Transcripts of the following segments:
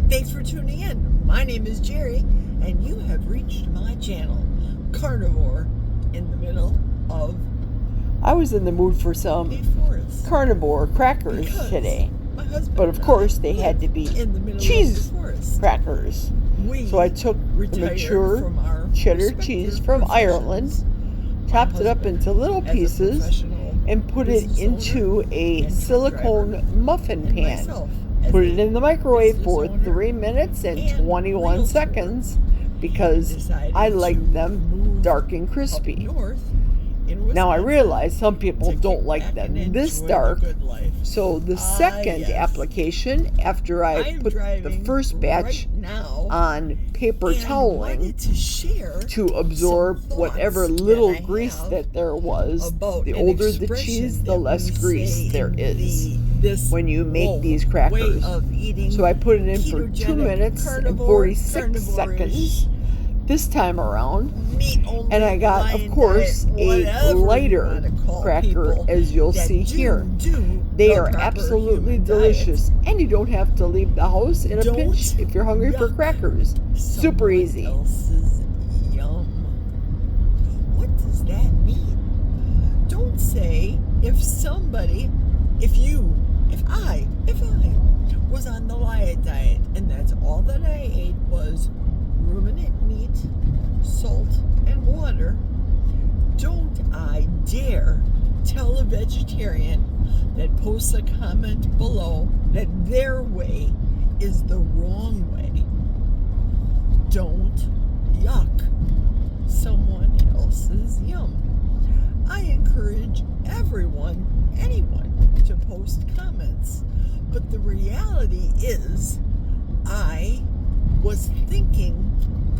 Thanks for tuning in. My name is Jerry, and you have reached my channel, Carnivore in the Middle of I was in the mood for some a forest. carnivore crackers Because today. my husband But of and course, I they had to live be in the middle cheese of the forest. crackers. We So I took the retired mature from our cheddar cheese respective from professions. Ireland, My chopped it up husband into little as a pieces, professional and put it business into owner a and truck silicone driver, muffin and pan. myself as Put a it in the microwave business for owner 3 minutes and and 21 realtor, seconds because decided I to like them move dark and up crispy. north in Wisconsin. Now I realize some people to don't kick like back them and this enjoy the dark. good life. So the second Yes. application, after I I am put the driving first batch right now on paper and toweling wanted to share to absorb some whatever thoughts little that I grease have that there was, about the an older the expression cheese, the that less we grease say there in is this when you make whoa, these way crackers. of eating, So I put it in for 2 ketogenic, minutes and carnivore, 46 carnivore-ish, seconds this time around. meat only, And I got, of lion course, diet, a whatever you lighter wanna call cracker, people as you'll that see here. do They the are proper absolutely human delicious, diet. and you don't have to leave the house in a Don't pinch if you're hungry for yuck crackers. Super someone easy. else's yum. What does that mean? Don't say if I was on the lion diet and that's all that I ate was ruminant meat, salt, and water. Don't I dare tell a vegetarian that posts a comment below that their way is the wrong way. Don't yuck someone else's yum. I encourage anyone, to post comments. But the reality is, I was thinking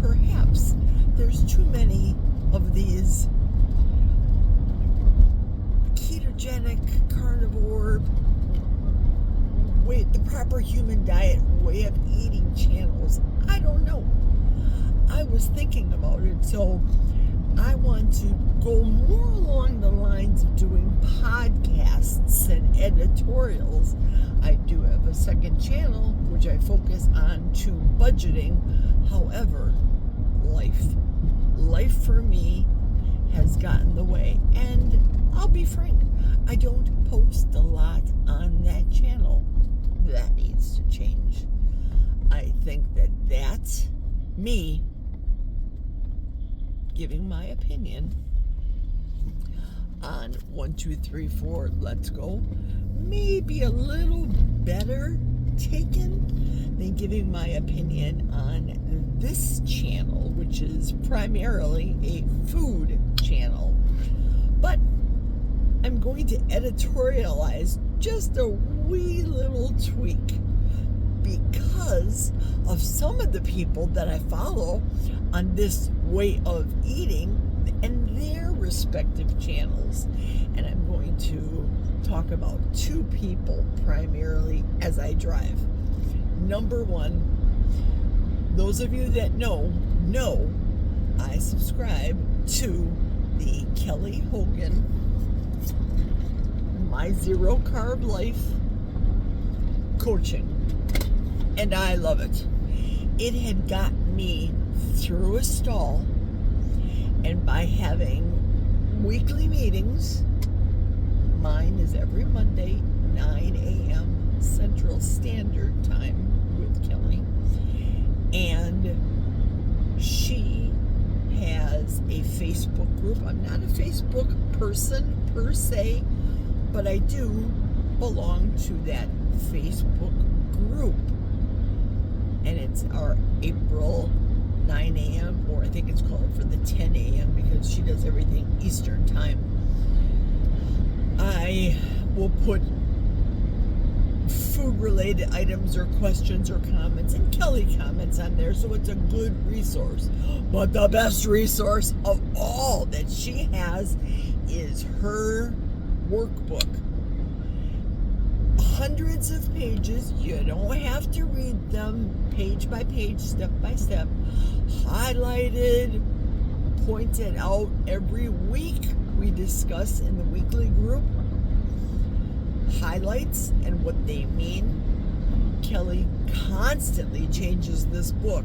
perhaps there's too many of these ketogenic, carnivore, the proper human diet way of eating channels. I don't know. I was thinking about it, so I want to go more along the lines of doing podcasts and editorials. I do have a second channel which I focus on to budgeting. However, life for me has gotten in the way, and I'll be frank, I don't post a lot on that channel. That needs to change. I think that that's me giving my opinion on 1, 2, 3, 4, let's go, maybe a little better taken than giving my opinion on this channel, which is primarily a food channel. But I'm going to editorialize just a wee little tweak because of some of the people that I follow on this way of eating and their respective channels. And I'm going to talk about 2 people primarily as I drive. Number 1, those of you that know I subscribe to the Kelly Hogan My Zero Carb Life coaching, and I love it. It had got me through a stall, and by having weekly meetings, mine is every Monday, 9 a.m. Central Standard Time with Kelly, and she has a Facebook group. I'm not a Facebook person per se, but I do belong to that Facebook group. And it's our April 9 a.m. or I think it's called for the 10 a.m. because she does everything Eastern time. I will put food-related items or questions or comments, and Kelly comments on there, so it's a good resource. But the best resource of all that she has is her workbook. Hundreds of pages. You don't have to read them page by page, step by step. Highlighted, pointed out every week. We discuss in the weekly group highlights and what they mean. Kelly constantly changes this book.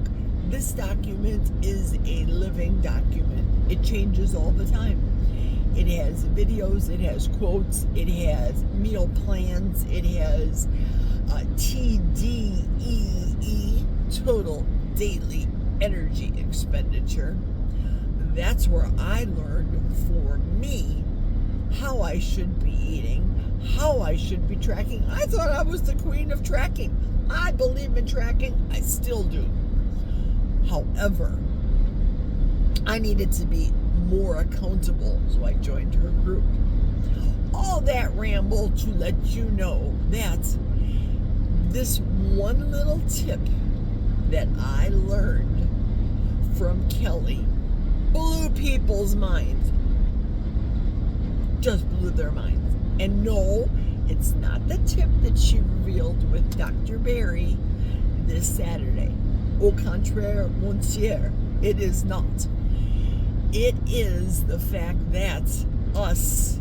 This document is a living document. It changes all the time. It has videos, it has quotes, it has meal plans, it has TDEE, total daily energy expenditure. That's where I learned for me how I should be eating, how I should be tracking. I thought I was the queen of tracking. I believe in tracking. I still do. However, I needed to be more accountable, so I joined her group. All that ramble to let you know that this one little tip that I learned from Kelly blew people's minds. Just blew their minds. And no, it's not the tip that she revealed with Dr. Barry this Saturday. Au contraire, monsieur, it is not. It is the fact that us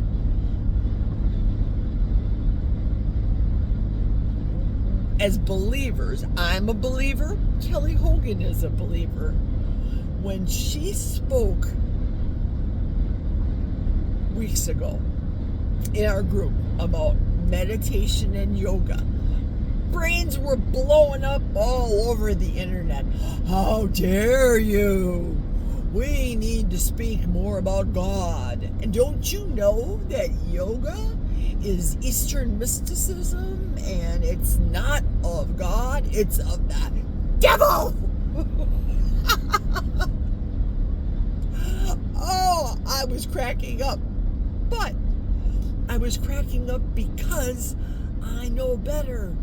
as believers, I'm a believer, Kelly Hogan is a believer. When she spoke weeks ago in our group about meditation and yoga, brains were blowing up all over the internet. How dare you? We need to speak more about God. And don't you know that yoga is Eastern mysticism and it's not of God, it's of the devil? Oh, I was cracking up. But I was cracking up because I know better.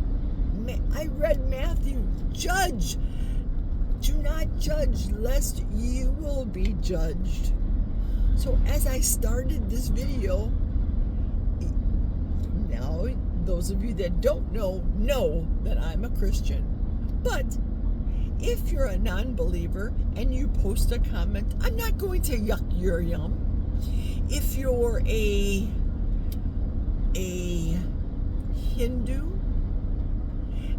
I read Matthew. Judge. Do not judge, lest you will be judged. So as I started this video, now those of you that don't know that I'm a Christian. But if you're a non-believer and you post a comment, I'm not going to yuck your yum. If you're a Hindu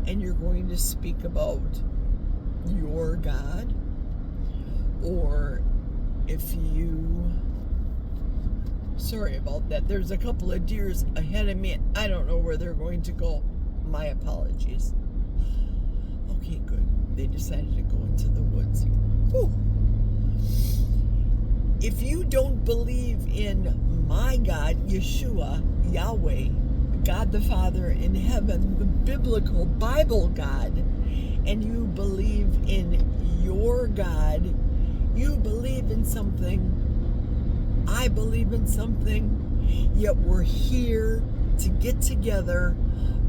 and you're going to speak about your God, or if you, sorry about that, there's a couple of deers ahead of me. I don't know where they're going to go. My apologies. Okay, good. They decided to go into the woods. Whew. If you don't believe in my God, Yeshua, Yahweh, God the Father in heaven, the biblical Bible God, and you believe in your God, you believe in something, I believe in something, yet we're here to get together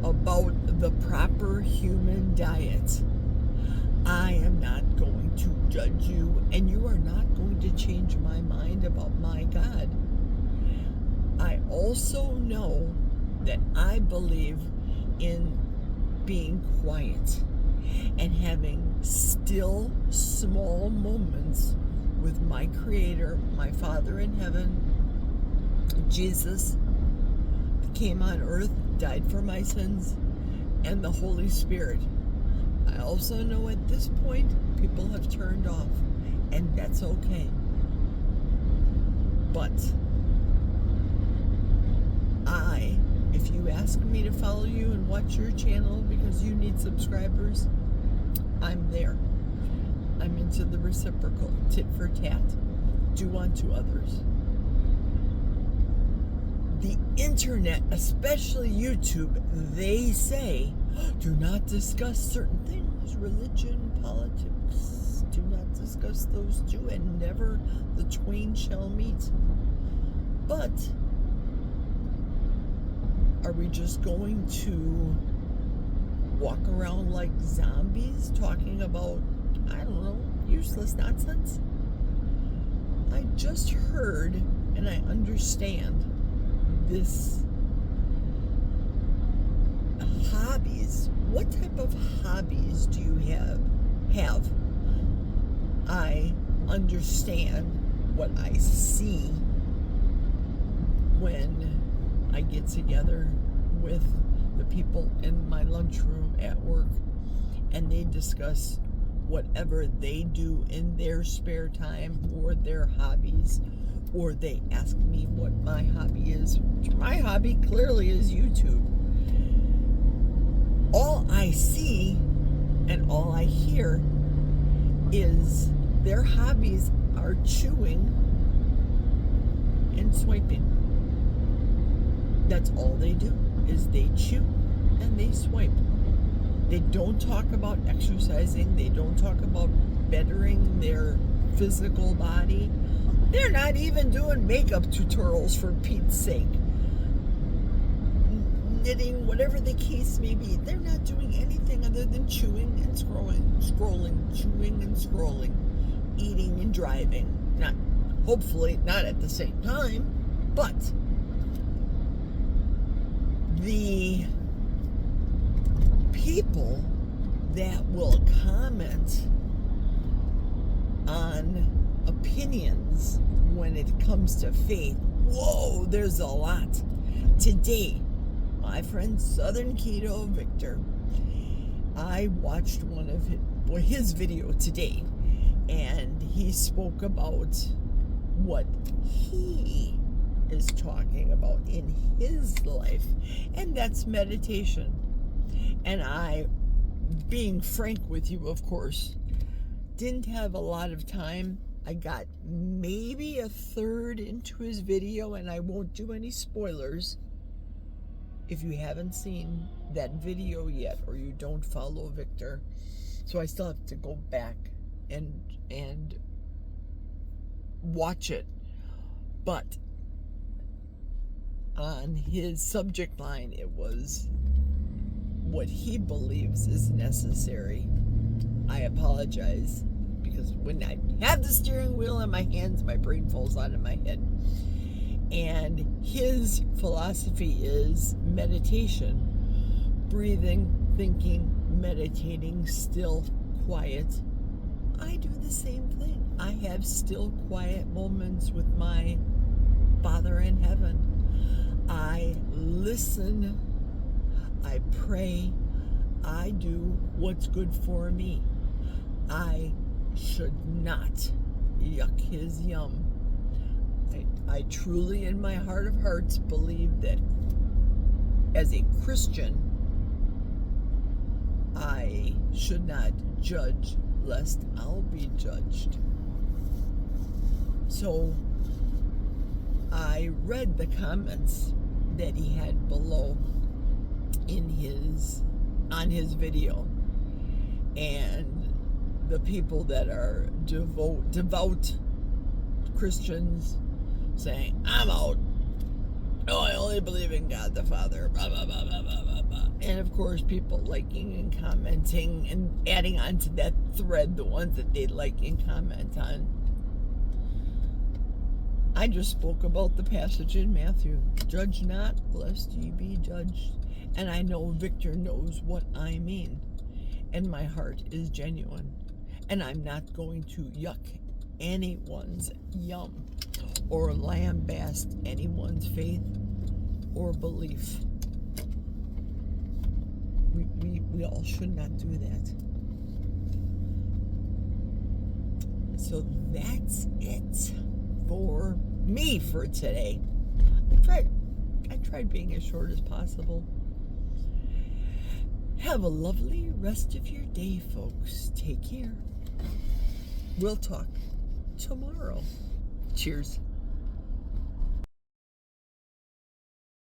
about the proper human diet. I am not going to judge you, and you are not going to change my mind about my God. I also know that I believe in being quiet and having still small moments with my Creator, my Father in heaven. Jesus came on earth, died for my sins, and the Holy Spirit. I also know at this point people have turned off, and that's okay. But if you ask me to follow you and watch your channel because you need subscribers, I'm there. I'm into the reciprocal, tit for tat, do unto others. The internet, especially YouTube, they say, do not discuss certain things, religion, politics. Do not discuss those two, and never the twain shall meet. But are we just going to walk around like zombies talking about, I don't know, useless nonsense? I just heard, and I understand this hobbies. What type of hobbies do you have? I understand what I see when I get together with the people in my lunchroom at work, and they discuss whatever they do in their spare time or their hobbies, or they ask me what my hobby is. My hobby clearly is YouTube. All I see and all I hear is their hobbies are chewing and swiping. That's all they do, is they chew and they swipe. They don't talk about exercising. They don't talk about bettering their physical body. They're not even doing makeup tutorials, for Pete's sake. Knitting, whatever the case may be. They're not doing anything other than chewing and scrolling, chewing and scrolling, eating and driving. Hopefully not at the same time, but the people that will comment on opinions when it comes to faith, whoa, there's a lot. Today, my friend Southern Keto Victor, I watched one of his video today, and he spoke about what he is talking about in his life, and that's meditation. And I, being frank with you, of course, didn't have a lot of time. I got maybe a third into his video, and I won't do any spoilers. If you haven't seen that video yet, or you don't follow Victor, so I still have to go back and watch it. But on his subject line, it was what he believes is necessary. I apologize, because when I have the steering wheel in my hands, my brain falls out of my head. And his philosophy is meditation, breathing, thinking, meditating, still, quiet. I do the same thing. I have still, quiet moments with my Father in heaven. I listen, I pray, I do what's good for me. I should not yuck his yum. I truly, in my heart of hearts, believe that as a Christian, I should not judge lest I'll be judged. So I read the comments that he had below on his video, and the people that are devout Christians saying, I'm out. No, I only believe in God the Father. Blah, blah, blah, blah, blah, blah, blah. And of course, people liking and commenting and adding on to that thread the ones that they like and comment on. I just spoke about the passage in Matthew. Judge not, lest ye be judged. And I know Victor knows what I mean. And my heart is genuine. And I'm not going to yuck anyone's yum or lambaste anyone's faith or belief. We all should not do that. So that's it for me for today. I tried being as short as possible. Have a lovely rest of your day, folks. Take care. We'll talk tomorrow. Cheers.